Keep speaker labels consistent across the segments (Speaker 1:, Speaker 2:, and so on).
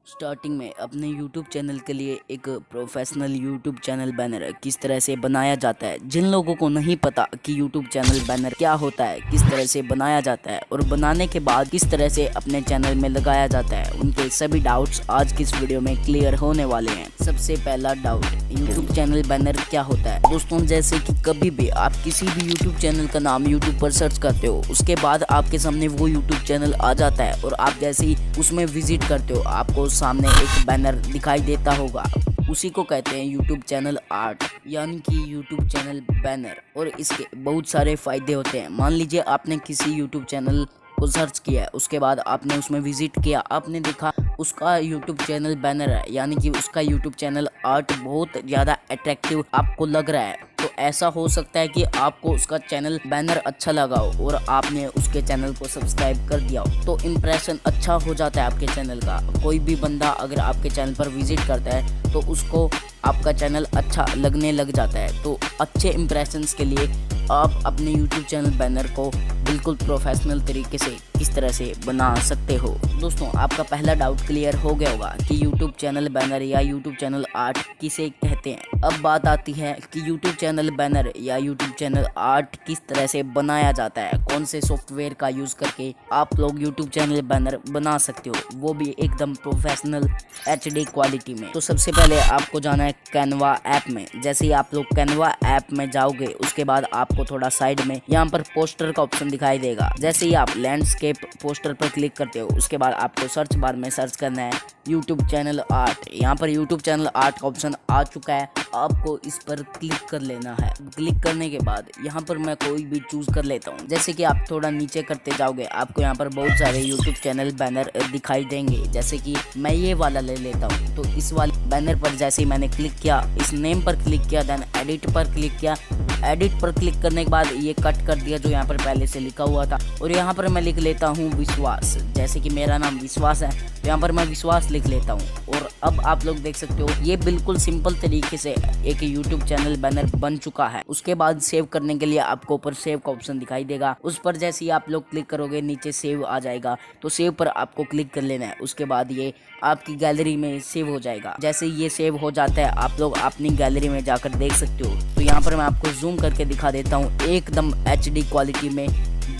Speaker 1: Starting में अपने YouTube channel के लिए एक प्रोफेशनल YouTube चैनल बैनर किस तरह से बनाया जाता है। जिन लोगों को नहीं पता कि YouTube चैनल बैनर क्या होता है, किस तरह से बनाया जाता है और बनाने के बाद किस तरह से अपने चैनल में लगाया जाता है, उनके सभी डाउट्स आज की इस वीडियो में क्लियर होने वाले हैं। सबसे पहला डाउट, YouTube चैनल बैनर क्या होता है। दोस्तों, जैसे कि कभी भी आप किसी भी YouTube चैनल का नाम YouTube पर सर्च करते हो, उसके बाद आपके सामने वो YouTube चैनल आ जाता है और आप जैसे ही उसमें विजिट करते हो आपको सामने एक बैनर दिखाई देता होगा। उसी को कहते हैं YouTube चैनल आर्ट, यानी कि YouTube चैनल बैनर। और इसके बहुत सारे फायदे होते हैं। मान लीजिए आपने किसी YouTube चैनल को सर्च किया है, उसके बाद आपने उसमें विजिट किया, आपने देखा उसका YouTube चैनल बैनर है, यानी कि उसका YouTube चैनल आर्ट बहुत ज़्यादा अट्रैक्टिव आपको लग रहा है। तो ऐसा हो सकता है कि आपको उसका चैनल बैनर अच्छा लगा हो और आपने उसके चैनल को सब्सक्राइब कर दिया हो, तो इम्प्रेशन अच्छा हो जाता है आपके चैनल का। कोई भी बंदा अगर आपके चैनल पर विजिट करता है तो उसको आपका चैनल अच्छा लगने लग जाता है। तो अच्छे इम्प्रेशंस के लिए आप अपने YouTube चैनल बैनर को बिल्कुल प्रोफेशनल तरीके से किस तरह से बना सकते हो। दोस्तों, आपका पहला डाउट क्लियर हो गया होगा कि YouTube चैनल बैनर या YouTube चैनल आर्ट किसे कहते हैं। अब बात आती है कि YouTube चैनल बैनर या YouTube चैनल आर्ट किस तरह से बनाया जाता है, कौन से सॉफ्टवेयर का यूज़ करके आप लोग YouTube चैनल बैनर बना सकते हो, वो भी एकदम प्रोफेशनल HD क्वालिटी में। तो सबसे पहले आपको जाना है कैनवा ऐप में। जैसे ही आप लोग कैनवा ऐप में जाओगे, उसके बाद आपको थोड़ा साइड में यहाँ पर पोस्टर का ऑप्शन दिखाई देगा। जैसे ही आप लैंडस्केप पोस्टर पर क्लिक करते हो, उसके बाद आपको सर्च बार में सर्च करना है YouTube चैनल आर्ट। यहाँ पर YouTube चैनल आर्ट का ऑप्शन आ चुका है, आपको इस पर क्लिक कर लेना है। क्लिक करने के बाद यहाँ पर मैं कोई भी चूज कर लेता हूँ। जैसे कि आप थोड़ा नीचे करते जाओगे, आपको यहाँ पर बहुत सारे YouTube चैनल बैनर दिखाई देंगे। जैसे कि मैं ये वाला ले लेता हूँ, तो इस वाले बैनर पर जैसे ही मैंने क्लिक किया, इस नेम पर क्लिक किया, देन एडिट पर क्लिक किया। एडिट पर क्लिक करने के बाद ये कट कर दिया जो यहाँ पर पहले से लिखा हुआ था, और यहाँ पर मैं लिख लेता हूँ विश्वास। जैसे कि मेरा नाम विश्वास है, तो यहाँ पर मैं विश्वास लिख लेता हूँ। और अब आप लोग देख सकते हो ये बिल्कुल सिंपल तरीके से एक YouTube चैनल बैनर बन चुका है। उसके बाद सेव करने के लिए आपको ऊपर सेव का ऑप्शन दिखाई देगा, उस पर जैसे ही आप लोग क्लिक करोगे नीचे सेव आ जाएगा, तो सेव पर आपको क्लिक कर लेना है। उसके बाद ये आपकी गैलरी में सेव हो जाएगा। जैसे ये सेव हो जाता है, आप लोग अपनी गैलरी में जाकर देख सकते हो। तो यहाँ पर मैं आपको जूम करके दिखा देता हूँ, एकदम HD क्वालिटी में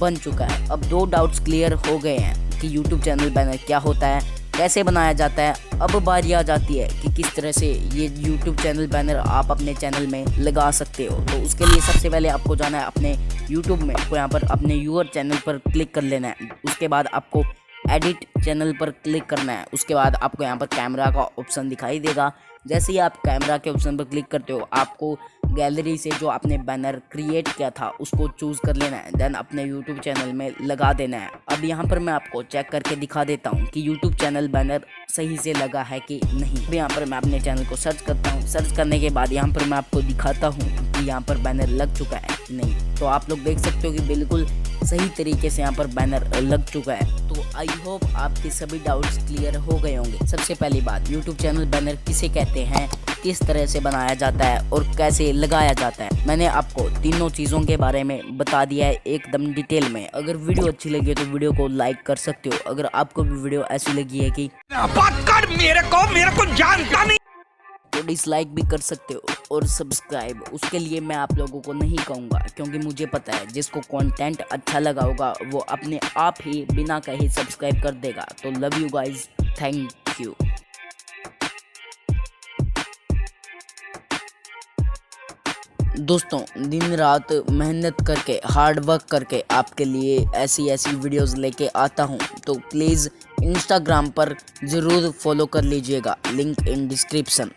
Speaker 1: बन चुका है। अब दो डाउट्स क्लियर हो गए हैं कि YouTube चैनल बैनर क्या होता है, कैसे बनाया जाता है। अब बारी आ जाती है कि किस तरह से ये YouTube चैनल बैनर आप अपने चैनल में लगा सकते हो। तो उसके लिए सबसे पहले आपको जाना है अपने YouTube में, आपको यहाँ पर अपने यूर चैनल पर क्लिक कर लेना है। उसके बाद आपको एडिट चैनल पर क्लिक करना है। उसके बाद आपको यहाँ पर कैमरा का ऑप्शन दिखाई देगा। जैसे ही आप कैमरा के ऑप्शन पर क्लिक करते हो, आपको गैलरी से जो आपने बैनर क्रिएट किया था उसको चूज कर लेना है, देन अपने YouTube चैनल में लगा देना है। अब यहाँ पर मैं आपको चेक करके दिखा देता हूँ कि YouTube चैनल बैनर सही से लगा है कि नहीं। अब यहाँ पर मैं अपने चैनल को सर्च करता हूँ। सर्च करने के बाद यहाँ पर मैं आपको दिखाता हूँ कि यहाँ पर बैनर लग चुका है कि नहीं। तो आप लोग देख सकते हो कि बिल्कुल सही तरीके से यहाँ पर बैनर लग चुका है। तो आई होप आपके सभी डाउट्स क्लियर हो गए होंगे। सबसे पहली बात, YouTube चैनल बैनर किसे कहते हैं, किस तरह से बनाया जाता है और कैसे लगाया जाता है, मैंने आपको तीनों चीज़ों के बारे में बता दिया है एकदम डिटेल में। अगर वीडियो अच्छी लगी है तो वीडियो को लाइक कर सकते हो। अगर आपको भी वीडियो ऐसी लगी है कि मेरे को जानता नहीं, तो डिसलाइक भी कर सकते हो। और सब्सक्राइब, उसके लिए मैं आप लोगों को नहीं कहूँगा, क्योंकि मुझे पता है जिसको कंटेंट अच्छा लगा होगा वो अपने आप ही बिना कहे सब्सक्राइब कर देगा। तो love you guys, thank you. दोस्तों, दिन रात मेहनत करके, हार्ड वर्क करके आपके लिए ऐसी वीडियोस लेके आता हूँ। तो प्लीज़ इंस्टाग्राम पर ज़रूर फॉलो कर लीजिएगा, लिंक इन डिस्क्रिप्शन।